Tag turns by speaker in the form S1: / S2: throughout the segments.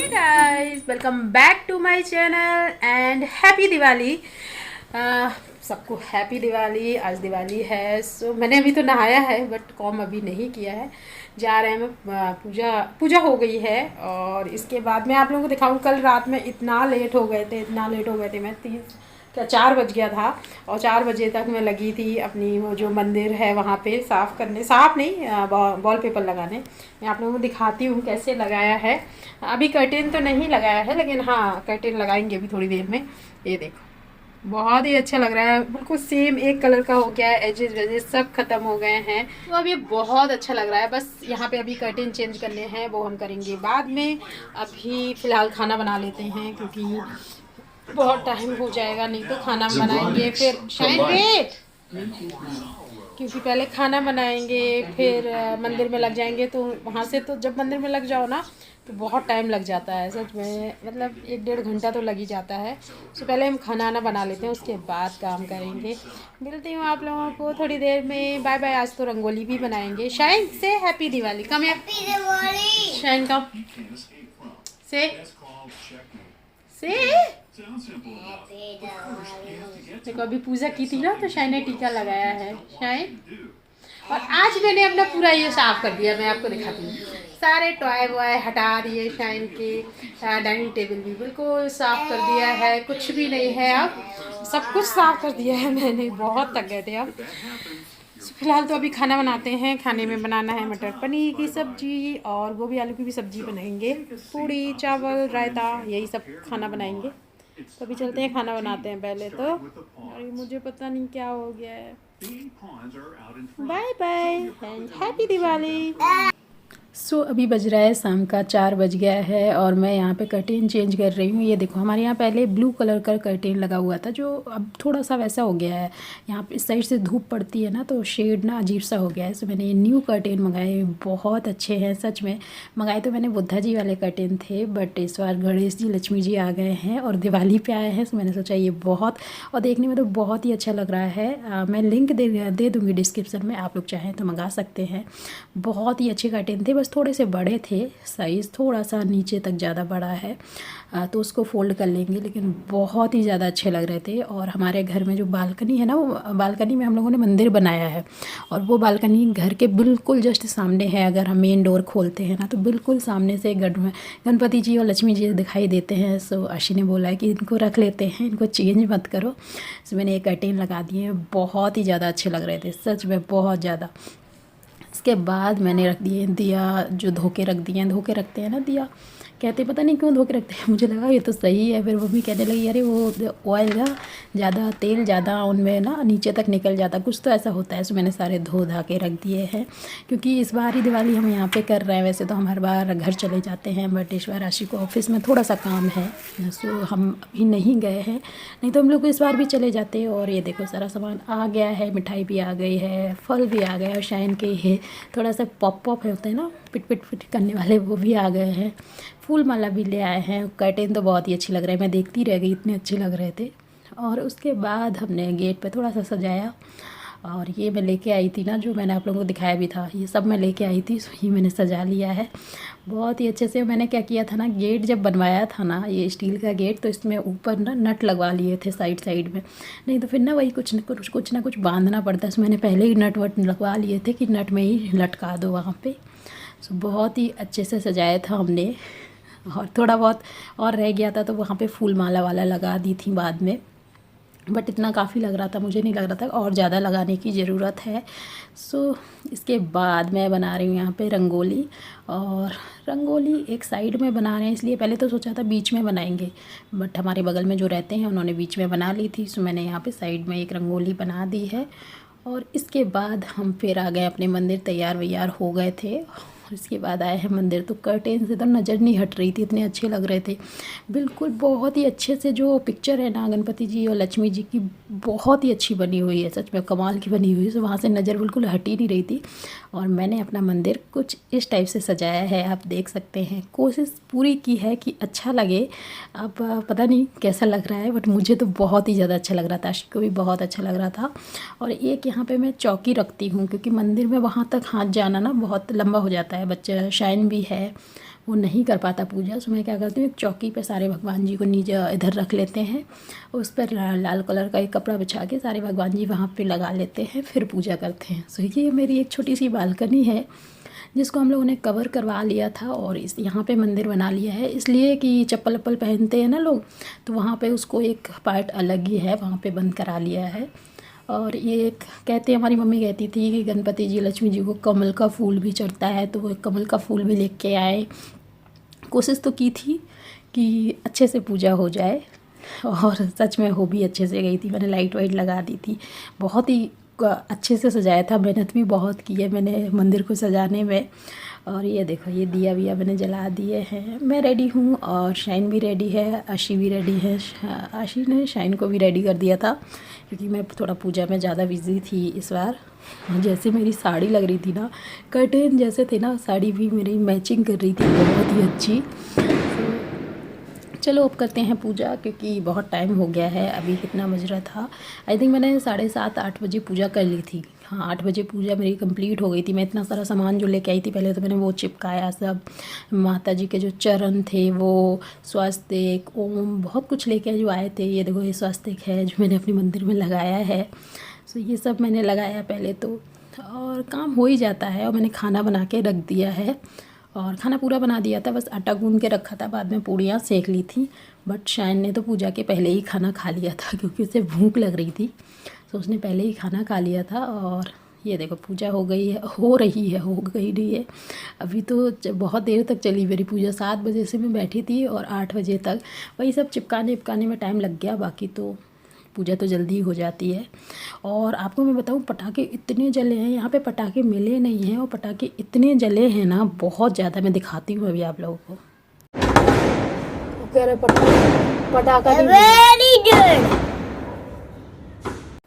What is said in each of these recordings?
S1: Guys, welcome back to my channel and happy Diwali. सबको happy Diwali. आज दिवाली है, सो मैंने अभी तो नहाया है बट कॉम अभी नहीं किया है। जा रहे हैं, मैं पूजा पूजा हो गई है और इसके बाद मैं आप लोगों को दिखाऊं। कल रात में इतना लेट हो गए थे, मैं 4 बज गया था और 4 बजे तक मैं लगी थी अपनी वो जो मंदिर है वहाँ पे साफ़ करने, साफ़ नहीं, वॉल पेपर लगाने। मैं आप लोगों को दिखाती हूँ कैसे लगाया है। अभी कर्टेन तो नहीं लगाया है लेकिन हाँ कर्टेन लगाएंगे अभी थोड़ी देर में। ये देखो, बहुत ही अच्छा लग रहा है, बिल्कुल सेम एक कलर का हो गया है। एजेस वेजेस सब खत्म हो गए हैं तो अब ये बहुत अच्छा लग रहा है। बस यहाँ पे अभी कर्टेन चेंज करने हैं, वो हम करेंगे बाद में। अभी फ़िलहाल खाना बना लेते हैं क्योंकि बहुत टाइम हो जाएगा, नहीं तो खाना बनाएंगे फिर शाइन वेट, क्योंकि पहले खाना बनाएंगे फिर मंदिर में लग जाएंगे। तो वहाँ से तो जब मंदिर में लग जाओ ना तो बहुत टाइम लग जाता है सच में, मतलब 1-1.5 घंटा तो लग ही जाता है। तो पहले हम खाना ना बना लेते हैं, उसके बाद काम करेंगे। मिलती हूँ आप लोगों को थोड़ी देर में। Bye bye. आज तो रंगोली भी बनाएंगे। शाइन से हैप्पी दिवाली। कम है शाइन, कम से देखो, अभी पूजा की थी ना तो शाइन ने टीका लगाया है। शाइन, और आज मैंने अपना पूरा ये साफ कर दिया। मैं आपको दिखाती हूँ, सारे टॉय वॉय हटा दिए शाइन के। डाइनिंग टेबल भी बिल्कुल साफ कर दिया है, कुछ भी नहीं है अब, सब कुछ साफ कर दिया है मैंने। बहुत थक गए थे अब। फिलहाल तो अभी खाना बनाते हैं। खाने में बनाना है मटर पनीर की सब्जी और गोभी आलू की भी सब्जी बनाएंगे, पूड़ी चावल रायता, यही सब खाना बनाएंगे। तो अभी चलते हैं, खाना बनाते हैं पहले तो। और मुझे पता नहीं क्या हो गया है। Bye bye and happy Diwali. अभी बज रहा है शाम का 4 बज गया है और मैं यहाँ पे कर्टेन चेंज कर रही हूँ। ये देखो, हमारे यहाँ पहले ब्लू कलर का कर्टेन लगा हुआ था जो अब थोड़ा सा वैसा हो गया है। यहाँ पे इस साइड से धूप पड़ती है ना तो शेड ना अजीब सा हो गया है। मैंने ये न्यू कर्टेन मंगाए, बहुत अच्छे हैं सच में। मंगाए तो मैंने बुद्धा जी वाले कर्टेन थे बट इस बार गणेश जी लक्ष्मी जी आ गए हैं और दिवाली पे आए हैं। मैंने सोचा ये बहुत, और देखने में तो बहुत ही अच्छा लग रहा है। मैं लिंक दे दूँगी डिस्क्रिप्शन में, आप लोग चाहें तो मंगा सकते हैं। बहुत ही अच्छे कर्टेन थे, बस थोड़े से बड़े थे, साइज़ थोड़ा सा नीचे तक ज़्यादा बड़ा है तो उसको फ़ोल्ड कर लेंगे, लेकिन बहुत ही ज़्यादा अच्छे लग रहे थे। और हमारे घर में जो बालकनी है ना, वो बालकनी में हम लोगों ने मंदिर बनाया है और वो बालकनी घर के बिल्कुल जस्ट सामने है। अगर हम मेन डोर खोलते हैं ना तो बिल्कुल सामने से गणपति जी और लक्ष्मी जी दिखाई देते हैं। सो आशी ने बोला है कि इनको रख लेते हैं, इनको चेंज मत करो। सो मैंने ये कर्टेन लगा दिए, बहुत ही ज़्यादा अच्छे लग रहे थे सच में, बहुत ज़्यादा। इसके बाद मैंने रख दिए दिया, जो धो के रखते हैं ना दिया, कहते पता नहीं क्यों धो के रखते हैं, मुझे लगा ये तो सही है। फिर मम्मी कहने लगी अरे वो ऑयल ना ज़्यादा, तेल ज़्यादा उनमें ना नीचे तक निकल जाता, कुछ तो ऐसा होता है। सो मैंने सारे धो धा के रख दिए हैं क्योंकि इस बार ही दिवाली हम यहाँ पे कर रहे हैं। वैसे तो हम हर बार घर चले जाते हैं बट इस बार राशि को ऑफिस में थोड़ा सा काम है, सो हम अभी नहीं गए हैं, नहीं तो हम लोग इस बार भी चले जाते। और ये देखो सारा सामान आ गया है, मिठाई भी आ गई है, फल भी आ गया है, शाइन के है थोड़ा सा पॉप होते हैं ना पिट पिट पिट करने वाले, वो भी आ गए हैं। फूल माला भी ले आए हैं। कर्टेन तो बहुत ही अच्छी लग रहे हैं, मैं देखती रह गई, इतने अच्छे लग रहे थे। और उसके बाद हमने गेट पे थोड़ा सा सजाया और ये मैं लेके आई थी ना, जो मैंने आप लोगों को दिखाया भी था, ये सब मैं लेके आई थी। सो ये मैंने सजा लिया है बहुत ही अच्छे से। मैंने क्या किया था ना, गेट जब बनवाया था ना, ये स्टील का गेट, तो इसमें ऊपर ना नट लगवा लिए थे साइड में, नहीं तो फिर ना वही कुछ ना कुछ बांधना पड़ता है। सो मैंने पहले ही नट वट लगवा लिए थे कि नट में ही लटका दो वहाँ पे। सो बहुत ही अच्छे से सजाया था हमने। और थोड़ा बहुत और रह गया था तो वहाँ पे फूल माला वाला लगा दी थी बाद में, बट इतना काफ़ी लग रहा था, मुझे नहीं लग रहा था और ज़्यादा लगाने की ज़रूरत है। सो इसके बाद मैं बना रही हूँ यहाँ पे रंगोली, और रंगोली एक साइड में बना रहे हैं इसलिए, पहले तो सोचा था बीच में बनाएंगे बट हमारे बगल में जो रहते हैं उन्होंने बीच में बना ली थी। सो मैंने यहाँ पे साइड में एक रंगोली बना दी है। और इसके बाद हम फिर आ गए अपने मंदिर, तैयार वैयार हो गए थे। और इसके बाद आए हैं मंदिर, तो कर्टेन से तो नज़र नहीं हट रही थी, इतने अच्छे लग रहे थे बिल्कुल। बहुत ही अच्छे से जो पिक्चर है ना गणपति जी और लक्ष्मी जी की, बहुत ही अच्छी बनी हुई है सच में, कमाल की बनी हुई है। तो वहाँ से नज़र बिल्कुल हट ही नहीं रही थी। और मैंने अपना मंदिर कुछ इस टाइप से सजाया है, आप देख सकते हैं। कोशिश पूरी की है कि अच्छा लगे। अब पता नहीं कैसा लग रहा है बट मुझे तो बहुत ही ज़्यादा अच्छा लग रहा था, आशिक को भी बहुत अच्छा लग रहा था। और एक यहाँ पे मैं चौकी रखती हूँ क्योंकि मंदिर में वहाँ तक हाथ जाना ना बहुत लंबा हो जाता है, है, बच्चा शाइन भी है, वो नहीं कर पाता पूजा। सो मैं क्या करती हूँ, एक चौकी पे सारे भगवान जी को नीचे इधर रख लेते हैं, उस पर लाल कलर का एक कपड़ा बिछा के सारे भगवान जी वहाँ पे लगा लेते हैं, फिर पूजा करते हैं। सो ये मेरी एक छोटी सी बालकनी है जिसको हम लोगों ने कवर करवा लिया था और इस यहाँ पे मंदिर बना लिया है, इसलिए कि चप्पल वप्पल पहनते हैं ना लोग, तो वहाँ पे उसको एक पार्ट अलग ही है, वहाँ पे बंद करा लिया है। और ये एक कहते हैं, हमारी मम्मी कहती थी कि गणपति जी लक्ष्मी जी को कमल का फूल भी चढ़ता है, तो वो कमल का फूल भी लेके आए। कोशिश तो की थी कि अच्छे से पूजा हो जाए और सच में हो भी अच्छे से गई थी। मैंने लाइट वाइट लगा दी थी, बहुत ही अच्छे से सजाया था, मेहनत भी बहुत की है मैंने मंदिर को सजाने में। और ये देखो, ये दिया विया मैंने जला दिए हैं। मैं रेडी हूँ और शाइन भी रेडी है, आशी भी रेडी है। आशी ने शाइन को भी रेडी कर दिया था क्योंकि मैं थोड़ा पूजा में ज़्यादा बिजी थी इस बार। जैसे मेरी साड़ी लग रही थी ना, कर्टेन जैसे थे ना, साड़ी भी मेरी मैचिंग कर रही थी, बहुत ही अच्छी। चलो अब करते हैं पूजा, क्योंकि बहुत टाइम हो गया है। अभी कितना बज रहा था, आई थिंक मैंने 7:30-8 बजे पूजा कर ली थी। हाँ, 8 बजे पूजा मेरी कंप्लीट हो गई थी। मैं इतना सारा सामान जो लेके आई थी, पहले तो मैंने वो चिपकाया सब, माता जी के जो चरण थे वो, स्वास्तिक, ओम, बहुत कुछ लेके जो आए थे। ये देखो, ये स्वास्तिक है जो मैंने अपने मंदिर में लगाया है। सो ये सब मैंने लगाया पहले तो, और काम हो ही जाता है। और मैंने खाना बना के रख दिया है, और खाना पूरा बना दिया था, बस आटा गूंद के रखा था, बाद में पूड़ियाँ सेक ली थी। बट शाइन ने तो पूजा के पहले ही खाना खा लिया था क्योंकि उसे भूख लग रही थी, तो उसने पहले ही खाना खा लिया था। और ये देखो, पूजा हो गई है, हो रही है, हो गई नहीं है अभी तो। बहुत देर तक चली मेरी पूजा, 7 बजे से मैं बैठी थी और 8 बजे तक वही सब चिपकाने में टाइम लग गया। बाकी तो पूजा तो जल्दी हो जाती है। और आपको मैं बताऊं, पटाखे इतने जले हैं यहाँ पे, पटाखे मिले नहीं हैं और पटाखे इतने जले हैं ना, बहुत ज़्यादा। मैं दिखाती हूँ अभी आप लोगों को। कह रहे पटाखा वेरी गुड।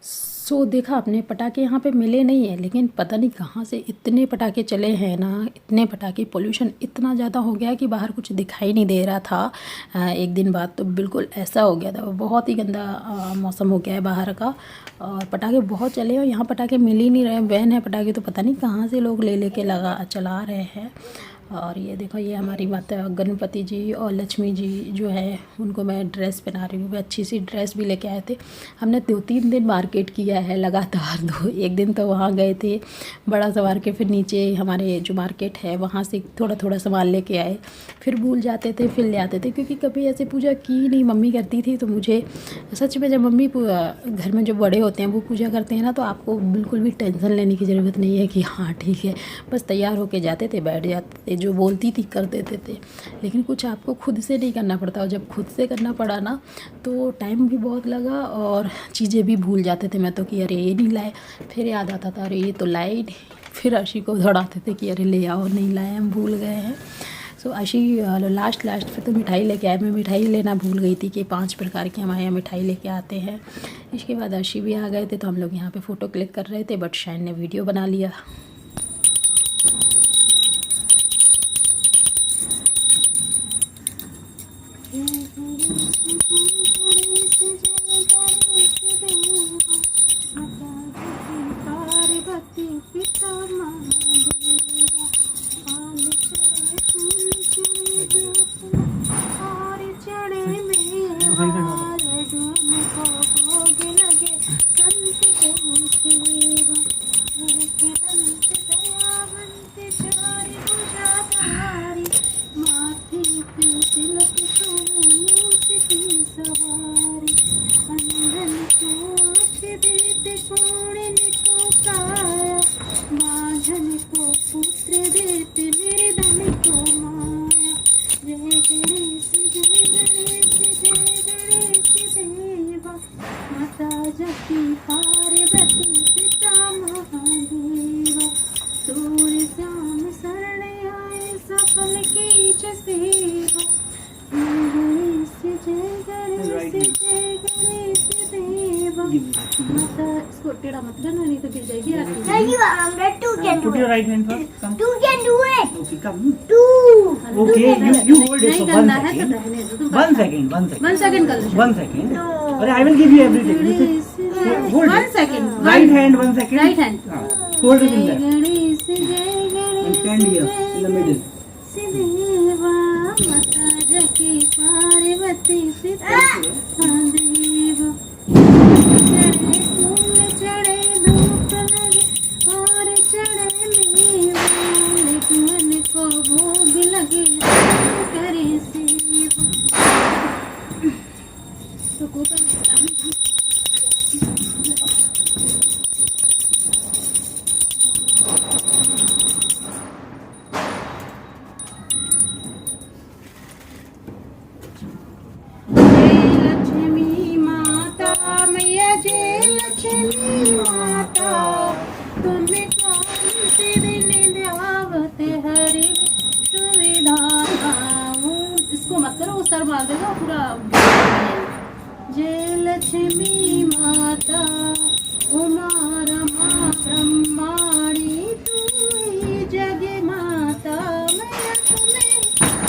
S1: सो देखा आपने, पटाखे यहाँ पे मिले नहीं है, लेकिन पता नहीं कहाँ से इतने पटाखे चले हैं ना, इतने पटाखे। पोल्यूशन इतना ज़्यादा हो गया कि बाहर कुछ दिखाई नहीं दे रहा था। एक दिन बाद तो बिल्कुल ऐसा हो गया था, बहुत ही गंदा मौसम हो गया है बाहर का। और पटाखे बहुत चले और यहाँ पटाखे मिल ही नहीं रहे। बैन है पटाखे तो पता नहीं कहाँ से लोग ले लेके चला रहे हैं। और ये देखो, ये हमारी माता गणपति जी और लक्ष्मी जी जो है, उनको मैं ड्रेस पहना रही हूँ। वे अच्छी सी ड्रेस भी लेके आए थे। हमने 2-3 दिन मार्केट किया है लगातार। एक दिन तो वहाँ गए थे बड़ा सा मार्केट, फिर नीचे हमारे जो मार्केट है वहाँ से थोड़ा थोड़ा सामान लेके आए, फिर भूल जाते थे, फिर ले आते थे, क्योंकि कभी ऐसे पूजा की नहीं। मम्मी करती थी, तो मुझे सच में, जब मम्मी घर में जो बड़े होते हैं वो पूजा करते हैं ना, तो आपको बिल्कुल भी टेंशन लेने की ज़रूरत नहीं है कि हाँ ठीक है, बस तैयार होके जाते थे, बैठ जाते थे, जो बोलती थी कर देते थे। लेकिन कुछ आपको खुद से नहीं करना पड़ता, और जब खुद से करना पड़ा ना, तो टाइम भी बहुत लगा और चीज़ें भी भूल जाते थे मैं तो, कि अरे ये नहीं लाए, फिर याद आता था अरे ये तो लाए नहीं, फिर आशी को दौड़ाते थे कि अरे ले आओ, नहीं लाए, हम भूल गए हैं। सो आशी लास्ट फिर तो मिठाई लेके आए। मैं मिठाई लेना भूल गई थी कि 5 प्रकार की हमारे यहाँ मिठाई लेके आते हैं। इसके बाद आशी भी आ गए थे, तो हम लोग यहाँ पे फ़ोटो क्लिक कर रहे थे, बट शाइन ने वीडियो बना लिया। इसको टेढ़ा मत करना, नहीं तो गिर जाएगी।
S2: Put your right hand first. Come.
S3: Two can do it.
S2: Okay, come.
S3: Two.
S2: Okay, you hold it
S1: नहीं
S2: for
S1: करना
S2: 1
S1: है तो
S2: second.
S1: रहने दो, तुम
S2: 1 second, 1 second.
S1: 1 सेकंड कर लो।
S2: 1 second.
S3: No.
S2: Okay, I will give you everything. You sit. Hold
S1: 1
S2: it.
S1: Second.
S2: Right hand, 1 second.
S1: Right hand.
S2: Hold it in there.
S3: Ganesh जय Ganesh
S2: And stand here in the middle.
S1: सिदेवा माता जकी पार्वती पिता महादेव चढ़े फूल चढ़े धूप लगे और चढ़े मेवा मन को भोग लगे करे सेवा सुको का तुम्हें कौन से दिन ध्यावते हरि सुविधा इसको मत करो, वो सर मार देगा पूरा। जय लक्ष्मी माता उमा रमा ब्रह्माणी तू ही जग माता मैं तुम्हें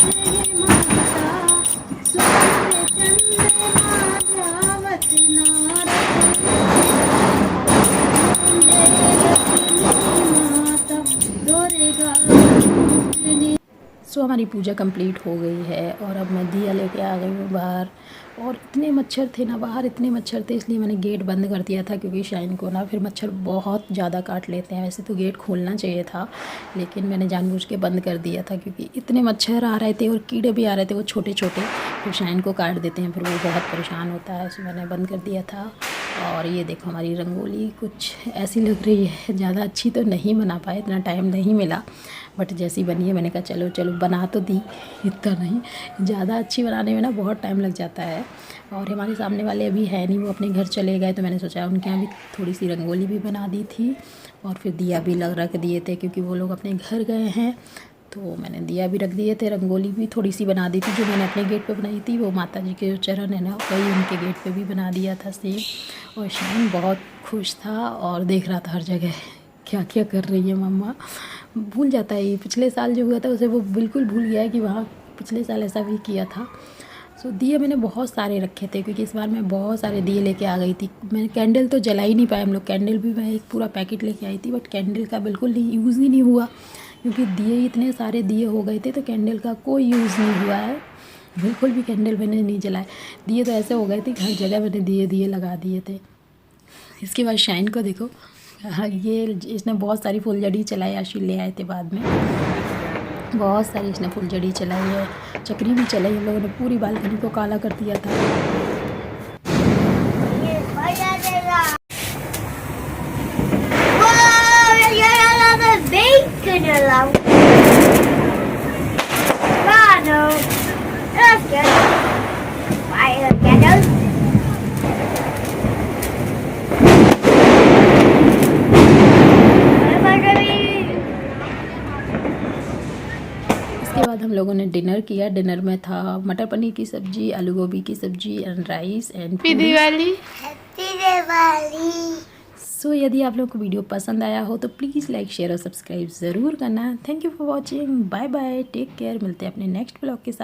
S1: जग माता सूर्य चंद्रमा ध्यावत हमारी पूजा कंप्लीट हो गई है और अब मैं दिया लेके आ गई हूँ बाहर। और इतने मच्छर थे ना बाहर, इतने मच्छर थे, इसलिए मैंने गेट बंद कर दिया था क्योंकि शाइन को ना फिर मच्छर बहुत ज़्यादा काट लेते हैं। वैसे तो गेट खोलना चाहिए था लेकिन मैंने जानबूझ के बंद कर दिया था क्योंकि इतने मच्छर आ रहे थे और कीड़े भी आ रहे थे, वो छोटे छोटे, फिर शाइन को काट देते हैं, फिर वो बहुत परेशान होता है, इसलिए मैंने बंद कर दिया था। और ये देखो हमारी रंगोली कुछ ऐसी लग रही है, ज़्यादा अच्छी तो नहीं बना पाए, इतना टाइम नहीं मिला, बट जैसी बनी है मैंने कहा चलो चलो बना तो दी, इतना नहीं, ज़्यादा अच्छी बनाने में ना बहुत टाइम लग जाता है। और हमारे सामने वाले अभी है नहीं, वो अपने घर चले गए, तो मैंने सोचा उनके यहाँ भी थोड़ी सी रंगोली भी बना दी थी और फिर दिया भी रख दिए थे क्योंकि वो लोग अपने घर गए हैं, तो मैंने दिया भी रख दिए थे। रंगोली भी थोड़ी सी बना दी थी जो मैंने अपने गेट पे बनाई थी, वो माता जी के जो चरण है ना वही उनके गेट पे भी बना दिया था सेम। और शाइन बहुत खुश था और देख रहा था हर जगह क्या क्या कर रही है मम्मा। भूल जाता है, ये पिछले साल जो हुआ था उसे वो बिल्कुल भूल गया है कि वहाँ पिछले साल ऐसा भी किया था। सो दिए मैंने बहुत सारे रखे थे क्योंकि इस बार मैं बहुत सारे दिए लेके आ गई थी। मैंने कैंडल तो जला ही नहीं पाए हम लोग, कैंडल भी मैं एक पूरा पैकेट लेके आई थी बट कैंडल का बिल्कुल नहीं यूज़ ही नहीं हुआ क्योंकि दिए इतने सारे दिए हो गए थे, तो कैंडल का कोई यूज़ नहीं हुआ है, बिल्कुल भी कैंडल मैंने नहीं जलाए। दिए तो ऐसे हो गए थे हर जगह मैंने दिए लगा दिए थे। इसके बाद शाइन को देखो, हाँ ये इसने बहुत सारी फुलझड़ी चलाई, आशी ले आए थे बाद में, बहुत सारी इसने फुलझड़ी चलाई है, चक्री भी चलाई, हम लोगों ने पूरी बालकनी को काला कर दिया था। इसके बाद हम लोगों ने डिनर किया। डिनर में था मटर पनीर की सब्जी, आलू गोभी की सब्जी and rice and Diwali. So यदि आप लोगों को वीडियो पसंद आया हो तो प्लीज़ लाइक शेयर और सब्सक्राइब ज़रूर करना। Thank you for watching, bye bye, take care, मिलते हैं अपने नेक्स्ट ब्लॉग के साथ।